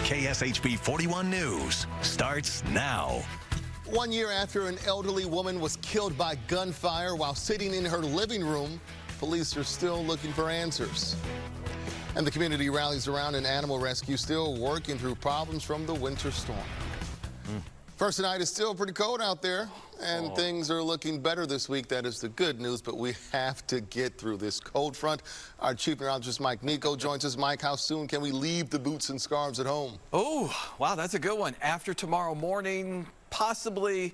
KSHB 41 News starts now. 1 year after an elderly woman was killed by gunfire while sitting in her living room, police are still looking for answers. And the community rallies around an animal rescue, still working through problems from the winter storm. First tonight is still pretty cold out there, and things are looking better this week. That is the good news, but we have to get through this cold front. Our chief meteorologist, Mike Nico, joins us. Mike, how soon can we leave the boots and scarves at home? Oh, wow, that's a good one. After tomorrow morning, possibly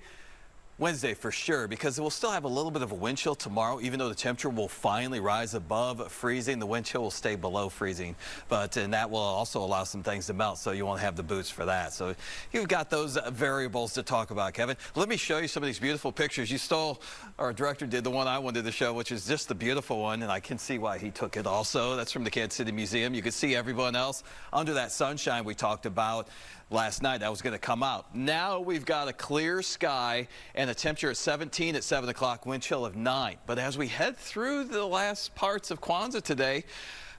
Wednesday for sure, because we'll still have a little bit of a wind chill tomorrow. Even though the temperature will finally rise above freezing, the wind chill will stay below freezing, and that will also allow some things to melt, so you won't have the boots for that. So you've got those variables to talk about, Kevin. Let me show you some of these beautiful pictures. You stole, our director did the one I wanted to show, which is just the beautiful one, and I can see why he took it also. That's from the Kansas City Museum. You can see everyone else under that sunshine we talked about last night that was going to come out. Now we've got a clear sky and a temperature of 17 at 7 o'clock, wind chill of 9. But as we head through the last parts of Kwanzaa today,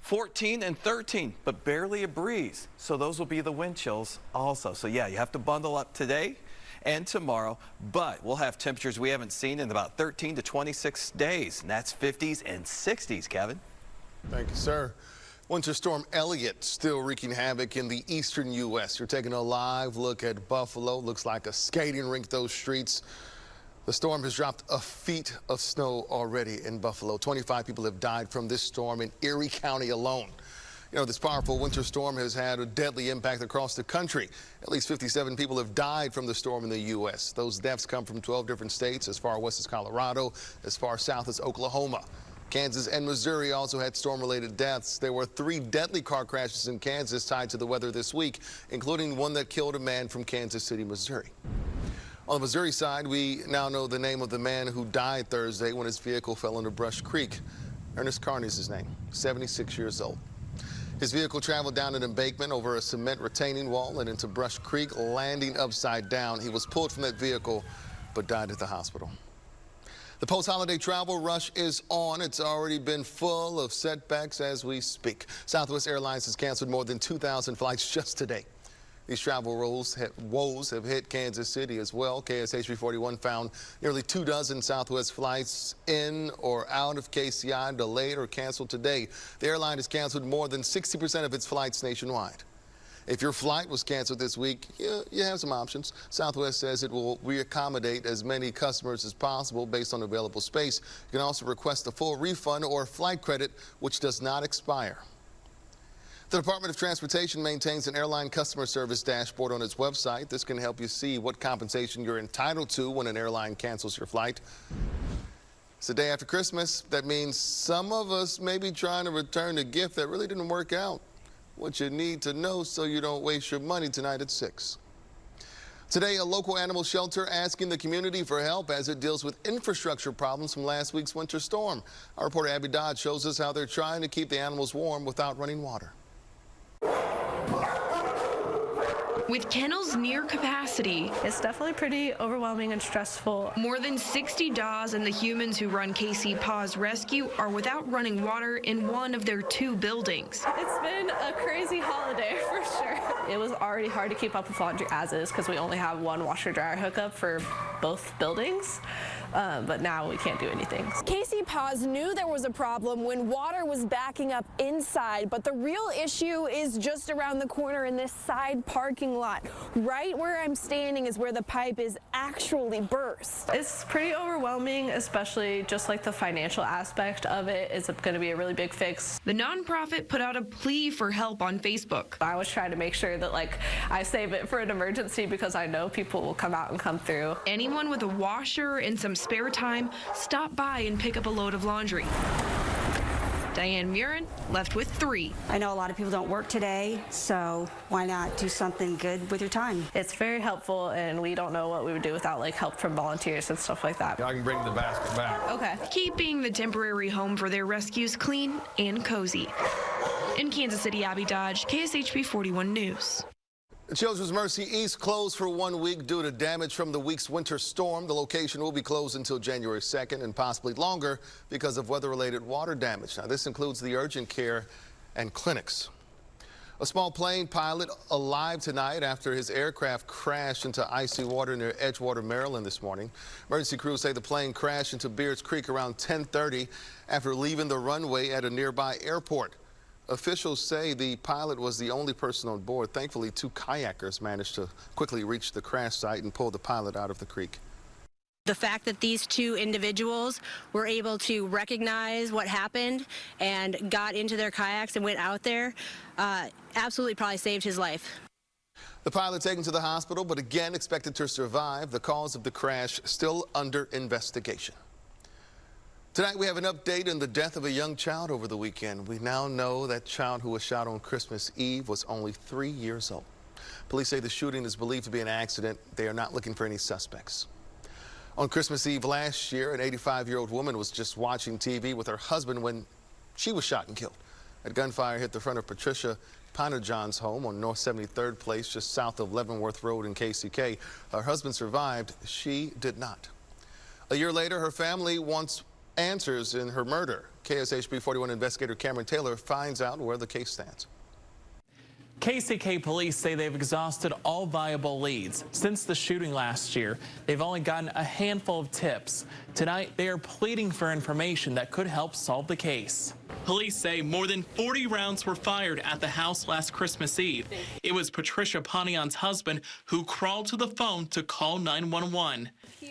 14 and 13, but barely a breeze. So those will be the wind chills also. So yeah, you have to bundle up today and tomorrow, but we'll have temperatures we haven't seen in about 13 to 26 days, and that's 50s and 60s, Kevin. Thank you, sir. Winter Storm Elliott still wreaking havoc in the eastern U.S. You're taking a live look at Buffalo. Looks like a skating rink, those streets. The storm has dropped a feet of snow already in Buffalo. 25 people have died from this storm in Erie County alone. You know, this powerful winter storm has had a deadly impact across the country. At least 57 people have died from the storm in the U.S. Those deaths come from 12 different states, as far west as Colorado, as far south as Oklahoma. Kansas and Missouri also had storm-related deaths. There were 3 deadly car crashes in Kansas tied to the weather this week, including one that killed a man from Kansas City, Missouri. On the Missouri side, we now know the name of the man who died Thursday when his vehicle fell into Brush Creek. Ernest Carney is his name, 76 years old. His vehicle traveled down an embankment over a cement retaining wall and into Brush Creek, landing upside down. He was pulled from that vehicle, but died at the hospital. The post-holiday travel rush is on. It's already been full of setbacks as we speak. Southwest Airlines has canceled more than 2,000 flights just today. These travel woes have hit Kansas City as well. KSHB 41 found nearly 24 Southwest flights in or out of KCI delayed or canceled today. The airline has canceled more than 60% of its flights nationwide. If your flight was canceled this week, you have some options. Southwest says it will reaccommodate as many customers as possible based on available space. You can also request a full refund or flight credit, which does not expire. The Department of Transportation maintains an airline customer service dashboard on its website. This can help you see what compensation you're entitled to when an airline cancels your flight. It's the day after Christmas. That means some of us may be trying to return a gift that really didn't work out. What you need to know so you don't waste your money tonight at 6. Today, a local animal shelter asking the community for help as it deals with infrastructure problems from last week's winter storm. Our reporter Abby Dodge shows us how they're trying to keep the animals warm without running water. With kennels near capacity, it's definitely pretty overwhelming and stressful. More than 60 dogs and the humans who run KSHB's rescue are without running water in one of their 2 buildings. It's been a crazy holiday for sure. It was already hard to keep up with laundry as is because we only have 1 washer-dryer hookup for both buildings. But now we can't do anything. KSHB knew there was a problem when water was backing up inside, but the real issue is just around the corner in this side parking lot. Right where I'm standing is where the pipe is actually burst. It's pretty overwhelming, especially just like the financial aspect of it is going to be a really big fix. The nonprofit put out a plea for help on Facebook. I was trying to make sure that I save it for an emergency because I know people will come out and come through. Anyone with a washer and some spare time, stop by and pick up a load of laundry. Diane Murin left with 3. I know a lot of people don't work today, so why not do something good with your time? It's very helpful, and we don't know what we would do without help from volunteers and stuff like that. I can bring the basket back. Okay. Keeping the temporary home for their rescues clean and cozy. In Kansas City, Abby Dodge, KSHB 41 News. Children's Mercy East closed for 1 week due to damage from the week's winter storm. The location will be closed until January 2nd and possibly longer because of weather-related water damage. Now, this includes the urgent care and clinics. A small plane pilot alive tonight after his aircraft crashed into icy water near Edgewater, Maryland this morning. Emergency crews say the plane crashed into Beards Creek around 10:30 after leaving the runway at a nearby airport. Officials say the pilot was the only person on board. Thankfully, 2 kayakers managed to quickly reach the crash site and pull the pilot out of the creek. The fact that these 2 individuals were able to recognize what happened and got into their kayaks and went out there absolutely probably saved his life. The pilot taken to the hospital, but again expected to survive. The cause of the crash still under investigation. Tonight we have an update on the death of a young child over the weekend. We now know that child who was shot on Christmas Eve was only 3 years old. Police say the shooting is believed to be an accident. They are not looking for any suspects. On Christmas Eve last year, an 85-year-old woman was just watching TV with her husband when she was shot and killed. A gunfire hit the front of Patricia Panajohn's home on North 73rd Place, just south of Leavenworth Road in KCK. Her husband survived. She did not. A year later, her family wants answers in her murder. KSHB 41 investigator Cameron Taylor finds out where the case stands. KCK police say they've exhausted all viable leads. Since the shooting last year, they've only gotten a handful of tips. Tonight, they are pleading for information that could help solve the case. Police say more than 40 rounds were fired at the house last Christmas Eve. It was Patricia Panajohn's husband who crawled to the phone to call 911.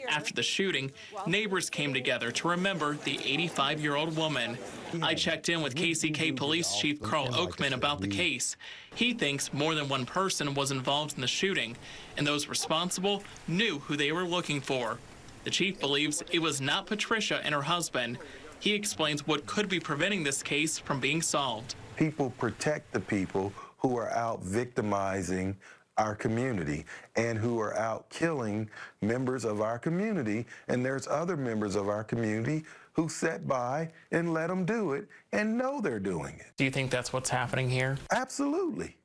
After the shooting, neighbors came together to remember the 85-year-old woman. I checked in with KCK Police Chief Carl Oakman about the case. He thinks more than one person was involved in the shooting, and those responsible knew who they were looking for. The chief believes it was not Patricia and her husband. He explains what could be preventing this case from being solved. People protect the people who are out victimizing our community and who are out killing members of our community, and there's other members of our community who sat by and let them do it and know they're doing it. Do you think that's what's happening here? Absolutely.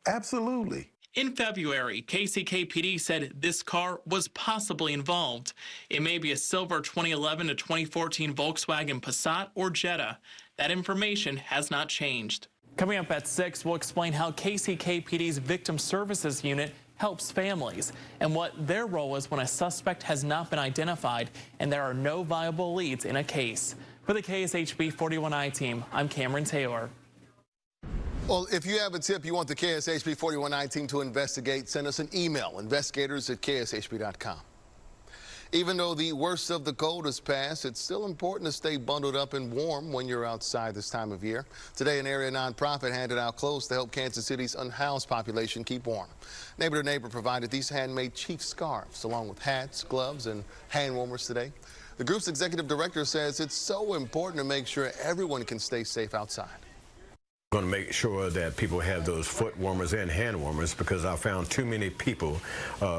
Absolutely. In February, KCK PD said this car was possibly involved. It may be a silver 2011 to 2014 Volkswagen Passat or Jetta. That information has not changed. Coming up at 6, we'll explain how KCK PD's Victim Services Unit helps families and what their role is when a suspect has not been identified and there are no viable leads in a case. For the KSHB 41i team, I'm Cameron Taylor. Well, if you have a tip you want the KSHB 41i team to investigate, send us an email, investigators@kshb.com. Even though the worst of the cold has passed, it's still important to stay bundled up and warm when you're outside this time of year. Today, an area nonprofit handed out clothes to help Kansas City's unhoused population keep warm. Neighbor to Neighbor provided these handmade chief scarves, along with hats, gloves, and hand warmers today. The group's executive director says it's so important to make sure everyone can stay safe outside. Going to make sure that people have those foot warmers and hand warmers, because I found too many people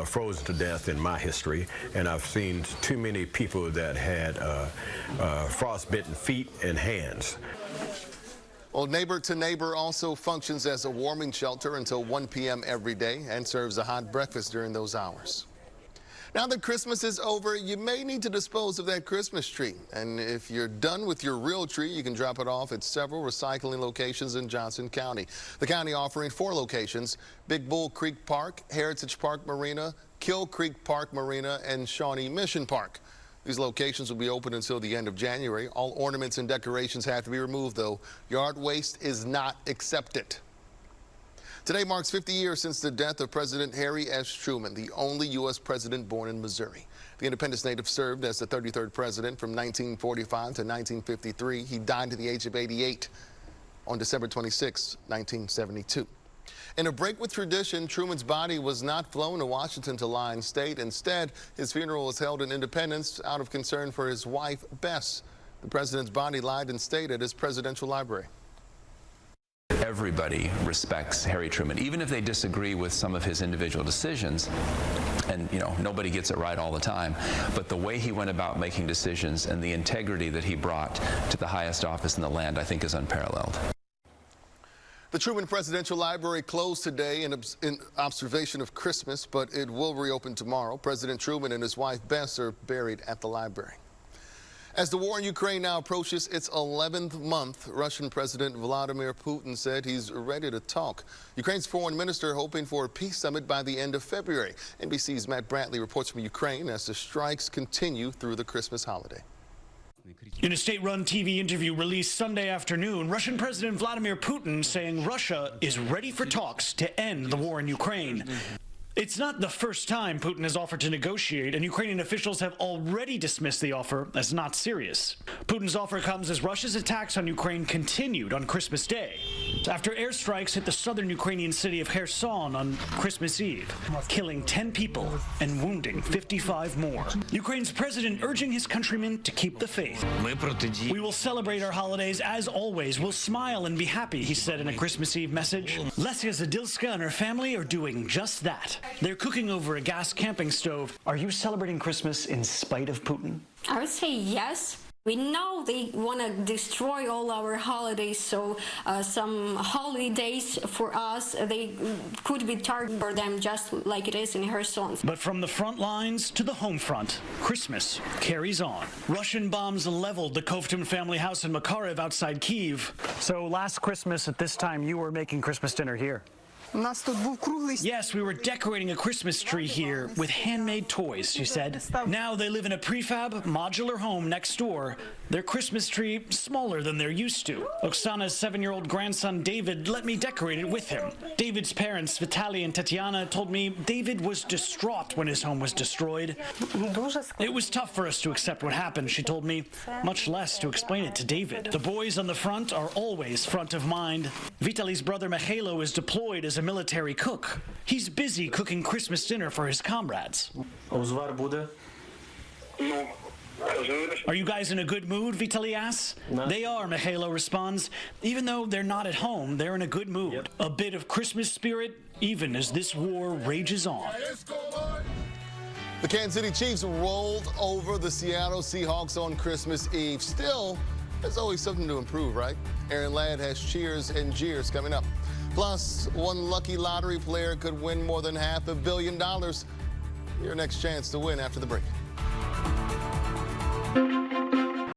frozen to death in my history, and I've seen too many people that had frostbitten feet and hands. Well, Neighbor to Neighbor also functions as a warming shelter until 1 p.m. every day and serves a hot breakfast during those hours. Now that Christmas is over, you may need to dispose of that Christmas tree. And if you're done with your real tree, you can drop it off at several recycling locations in Johnson County. The county offering 4 locations: Big Bull Creek Park, Heritage Park Marina, Kill Creek Park Marina, and Shawnee Mission Park. These locations will be open until the end of January. All ornaments and decorations have to be removed, though. Yard waste is not accepted. Today marks 50 years since the death of President Harry S. Truman, the only U.S. president born in Missouri. The Independence native served as the 33rd president from 1945 to 1953. He died at the age of 88 on December 26, 1972. In a break with tradition, Truman's body was not flown to Washington to lie in state. Instead, his funeral was held in Independence out of concern for his wife, Bess. The president's body lied in state at his presidential library. Everybody respects Harry Truman, even if they disagree with some of his individual decisions. And, you know, nobody gets it right all the time. But the way he went about making decisions and the integrity that he brought to the highest office in the land, I think, is unparalleled. The Truman Presidential Library closed today in observation of Christmas, but it will reopen tomorrow. President Truman and his wife, Bess, are buried at the library. As the war in Ukraine now approaches its 11th month, Russian President Vladimir Putin said he's ready to talk. Ukraine's foreign minister hoping for a peace summit by the end of February. NBC's Matt Brantley reports from Ukraine as the strikes continue through the Christmas holiday. In a state-run TV interview released Sunday afternoon, Russian President Vladimir Putin saying Russia is ready for talks to end the war in Ukraine. It's not the first time Putin has offered to negotiate, and Ukrainian officials have already dismissed the offer as not serious. Putin's offer comes as Russia's attacks on Ukraine continued on Christmas Day, after airstrikes hit the southern Ukrainian city of Kherson on Christmas Eve, killing 10 people and wounding 55 more. Ukraine's president urging his countrymen to keep the faith. We will celebrate our holidays as always. We'll smile and be happy, he said in a Christmas Eve message. Lesya Zadilska and her family are doing just that. They're cooking over a gas camping stove. Are you celebrating Christmas in spite of Putin? I would say yes. We know they want to destroy all our holidays, so some holidays for us, they could be targeted for them just like it is in Kherson. But from the front lines to the home front, Christmas carries on. Russian bombs leveled the Kovtun family house in Makariv outside Kyiv. So last Christmas at this time, you were making Christmas dinner here. Yes, we were decorating a Christmas tree here with handmade toys, she said. Now they live in a prefab, modular home next door. Their Christmas tree smaller than they're used to. Oksana's 7-year-old grandson David let me decorate it with him. David's parents, Vitaly and Tatiana, told me David was distraught when his home was destroyed. It was tough for us to accept what happened, she told me, much less to explain it to David. The boys on the front are always front of mind. Vitaly's brother Mikhailo is deployed as a military cook. He's busy cooking Christmas dinner for his comrades. Are you guys in a good mood, Vitaly asks. They are, Mikhailo responds. Even though they're not at home, they're in a good mood. A bit of Christmas spirit, even as this war rages on. The Kansas City Chiefs rolled over the Seattle Seahawks on Christmas Eve. Still, there's always something to improve, right? Aaron Ladd has cheers and jeers coming up. Plus, one lucky lottery player could win more than $500 million. Your next chance to win after the break.